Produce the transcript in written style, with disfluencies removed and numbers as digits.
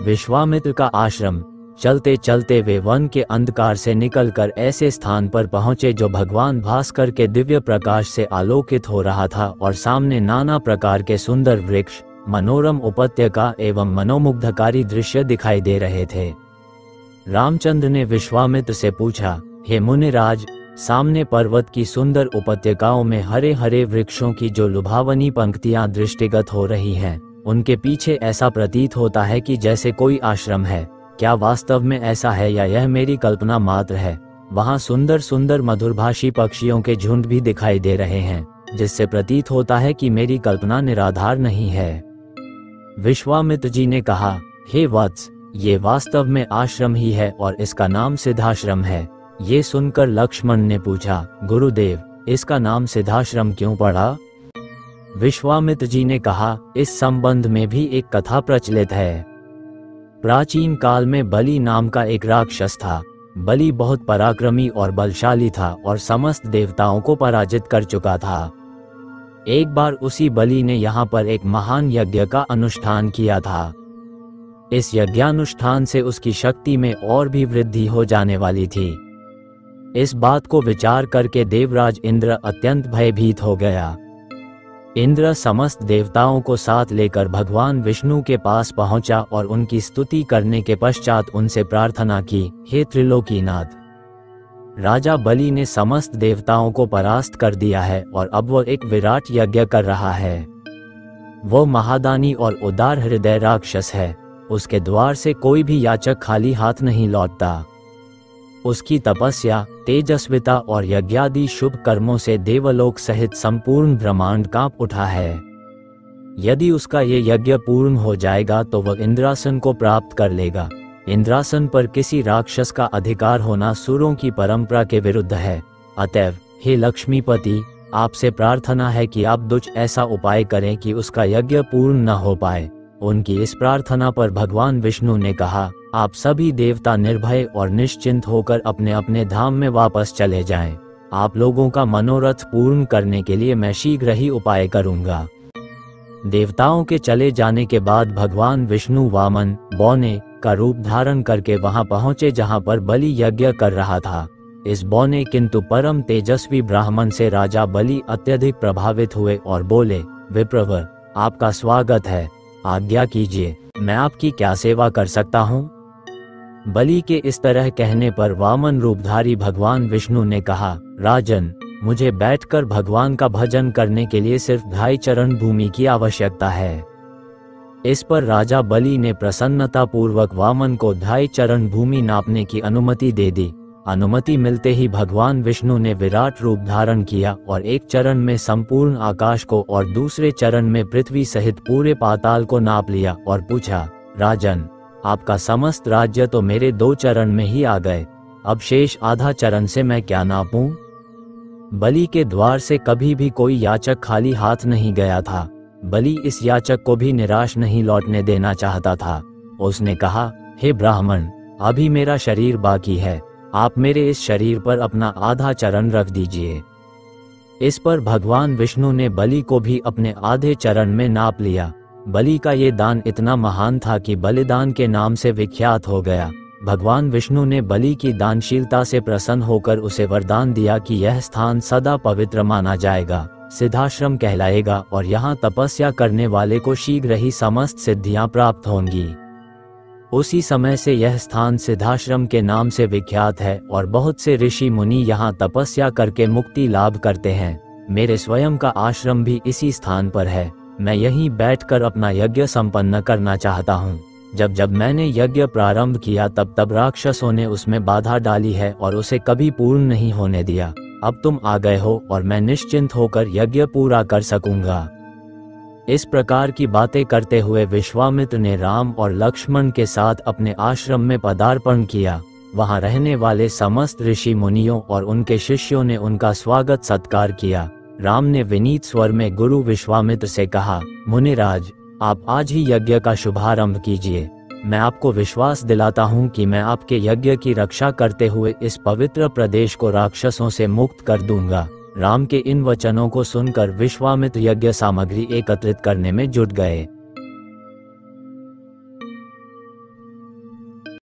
विश्वामित्र का आश्रम। चलते चलते वे वन के अंधकार से निकलकर ऐसे स्थान पर पहुंचे जो भगवान भास्कर के दिव्य प्रकाश से आलोकित हो रहा था, और सामने नाना प्रकार के सुंदर वृक्ष, मनोरम उपत्यका एवं मनोमुग्धकारी दृश्य दिखाई दे रहे थे। रामचंद्र ने विश्वामित्र से पूछा, हे मुनिराज, सामने पर्वत की सुंदर उपत्यकाओं में हरे हरे वृक्षों की जो लुभावनी पंक्तियां दृष्टिगत हो रही हैं, उनके पीछे ऐसा प्रतीत होता है कि जैसे कोई आश्रम है। क्या वास्तव में ऐसा है या यह मेरी कल्पना मात्र है? वहां सुंदर सुंदर मधुरभाषी पक्षियों के झुंड भी दिखाई दे रहे हैं, जिससे प्रतीत होता है कि मेरी कल्पना निराधार नहीं है। विश्वामित्र जी ने कहा, हे वत्स, ये वास्तव में आश्रम ही है और इसका नाम सिद्धाश्रम है। ये सुनकर लक्ष्मण ने पूछा, गुरुदेव, इसका नाम सिद्धाश्रम क्यों पड़ा? विश्वामित्र जी ने कहा, इस संबंध में भी एक कथा प्रचलित है। प्राचीन काल में बलि नाम का एक राक्षस था। बलि बहुत पराक्रमी और बलशाली था और समस्त देवताओं को पराजित कर चुका था। एक बार उसी बलि ने यहाँ पर एक महान यज्ञ का अनुष्ठान किया था। इस यज्ञानुष्ठान से उसकी शक्ति में और भी वृद्धि हो जाने वाली थी। इस बात को विचार करके देवराज इंद्र अत्यंत भयभीत हो गया। इंद्र समस्त देवताओं को साथ लेकर भगवान विष्णु के पास पहुंचा और उनकी स्तुति करने के पश्चात उनसे प्रार्थना की, हे त्रिलोकीनाथ, राजा बलि ने समस्त देवताओं को परास्त कर दिया है और अब वह एक विराट यज्ञ कर रहा है। वो महादानी और उदार हृदय राक्षस है। उसके द्वार से कोई भी याचक खाली हाथ नहीं लौटता। उसकी तपस्या, तेजस्विता और यज्ञादि शुभ कर्मों से देवलोक सहित संपूर्ण ब्रह्मांड कांप उठा है। यदि उसका ये यज्ञ पूर्ण हो जाएगा तो वह इंद्रासन को प्राप्त कर लेगा। इंद्रासन पर किसी राक्षस का अधिकार होना सुरों की परंपरा के विरुद्ध है। अतएव हे लक्ष्मीपति, आपसे प्रार्थना है कि आप कुछ ऐसा उपाय करें कि उसका यज्ञ पूर्ण न हो पाए। उनकी इस प्रार्थना पर भगवान विष्णु ने कहा, आप सभी देवता निर्भय और निश्चिंत होकर अपने अपने धाम में वापस चले जाएं। आप लोगों का मनोरथ पूर्ण करने के लिए मैं शीघ्र ही उपाय करूंगा। देवताओं के चले जाने के बाद भगवान विष्णु वामन, बौने का रूप धारण करके वहां पहुंचे जहां पर बलि यज्ञ कर रहा था। इस बौने किंतु परम तेजस्वी ब्राह्मण से राजा बलि अत्यधिक प्रभावित हुए और बोले, विप्रवर, आपका स्वागत है, आज्ञा कीजिए, मैं आपकी क्या सेवा कर सकता हूँ? बलि के इस तरह कहने पर वामन रूपधारी भगवान विष्णु ने कहा, राजन, मुझे बैठकर भगवान का भजन करने के लिए सिर्फ 2.5 चरण भूमि की आवश्यकता है। इस पर राजा बलि ने प्रसन्नता पूर्वक वामन को 2.5 चरण भूमि नापने की अनुमति दे दी। अनुमति मिलते ही भगवान विष्णु ने विराट रूप धारण किया और एक चरण में संपूर्ण आकाश को और दूसरे चरण में पृथ्वी सहित पूरे पाताल को नाप लिया और पूछा, राजन, आपका समस्त राज्य तो मेरे 2 चरण में ही आ गए, अब शेष आधा चरण से मैं क्या नापूं? बलि के द्वार से कभी भी कोई याचक खाली हाथ नहीं गया था। बलि इस याचक को भी निराश नहीं लौटने देना चाहता था। उसने कहा, हे ब्राह्मण, अभी मेरा शरीर बाकी है, आप मेरे इस शरीर पर अपना आधा चरण रख दीजिए। इस पर भगवान विष्णु ने बलि को भी अपने आधे चरण में नाप लिया। बलि का ये दान इतना महान था कि बलिदान के नाम से विख्यात हो गया। भगवान विष्णु ने बलि की दानशीलता से प्रसन्न होकर उसे वरदान दिया कि यह स्थान सदा पवित्र माना जाएगा, सिद्धाश्रम कहलाएगा और यहाँ तपस्या करने वाले को शीघ्र ही समस्त सिद्धियां प्राप्त होंगी। उसी समय से यह स्थान सिद्धाश्रम के नाम से विख्यात है और बहुत से ऋषि मुनि यहाँ तपस्या करके मुक्ति लाभ करते हैं। मेरे स्वयं का आश्रम भी इसी स्थान पर है। मैं यहीं बैठकर अपना यज्ञ संपन्न करना चाहता हूँ। जब जब मैंने यज्ञ प्रारंभ किया तब तब राक्षसों ने उसमें बाधा डाली है और उसे कभी पूर्ण नहीं होने दिया। अब तुम आ गए हो और मैं निश्चिंत होकर यज्ञ पूरा कर सकूंगा। इस प्रकार की बातें करते हुए विश्वामित्र ने राम और लक्ष्मण के साथ अपने आश्रम में पदार्पण किया। वहां रहने वाले समस्त ऋषि मुनियों और उनके शिष्यों ने उनका स्वागत सत्कार किया। राम ने विनीत स्वर में गुरु विश्वामित्र से कहा, मुनिराज, आप आज ही यज्ञ का शुभारंभ कीजिए। मैं आपको विश्वास दिलाता हूँ कि मैं आपके यज्ञ की रक्षा करते हुए इस पवित्र प्रदेश को राक्षसों से मुक्त कर दूंगा। राम के इन वचनों को सुनकर विश्वामित्र यज्ञ सामग्री एकत्रित करने में जुट गए।